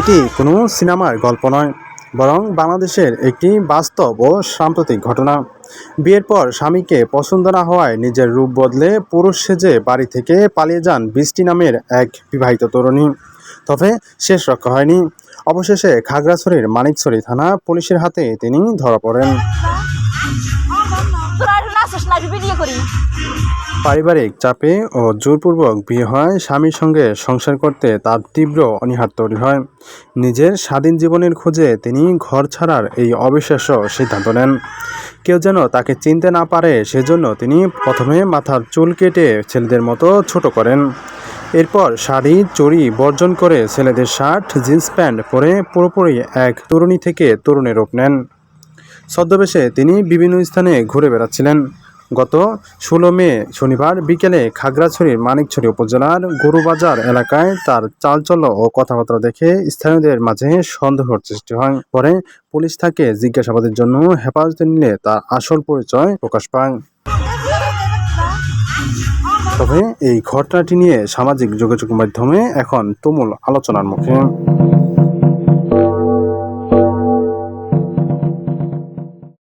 এটি কোনো সিনেমার গল্প নয়, বরং বাংলাদেশের একটি বাস্তব ও সাম্প্রতিক ঘটনা। বিয়ের পর স্বামীকে পছন্দ না হওয়ায় নিজের রূপ বদলে পুরুষ সেজে বাড়ি থেকে পালিয়ে যান বৃষ্টি নামের এক বিবাহিত তরুণী। তবে শেষ রক্ষা হয়নি। অবশেষে খাগড়াছড়ির মানিকছড়ি থানা পুলিশের হাতে তিনি ধরা পড়েন। পারিবারিক চাপে ও জোরপূর্বক বিয়ে হয় স্বামীর সঙ্গে সংসার করতে তার তীব্র অনীহা তৈরি হয়। নিজের স্বাধীন জীবনের খোঁজে তিনি ঘর ছাড়ার এই অবিশ্বাস্য সিদ্ধান্ত নেন। কেউ যেন তাকে চিনতে না পারে সেজন্য তিনি প্রথমে মাথার চুল কেটে ছেলেদের মতো ছোট করেন। এরপর শাড়ি চুড়ি বর্জন করে ছেলেদের শার্ট জিন্স প্যান্ট পরে পুরোপুরি এক তরুণী থেকে তরুণের রূপ নেন। ছদ্মবেশে তিনি বিভিন্ন স্থানে ঘুরে বেড়াচ্ছিলেন। গত 16 মে শনিবার বিকেলে খাগড়াছড়ির মানিকছড়ি উপজেলার গরুবাজার এলাকায় তার চালচলন ও কথাবার্তা দেখে স্থানীয়দের মাঝে সন্দেহের সৃষ্টি হয়। পরে পুলিশ তাকে জিজ্ঞাসাবাদের জন্য হেফাজতে নিলে তার আসল পরিচয় প্রকাশ পায়। তবে এই ঘটনাটি নিয়ে সামাজিক যোগাযোগ মাধ্যমে এখন তুমুল আলোচনার মুখে।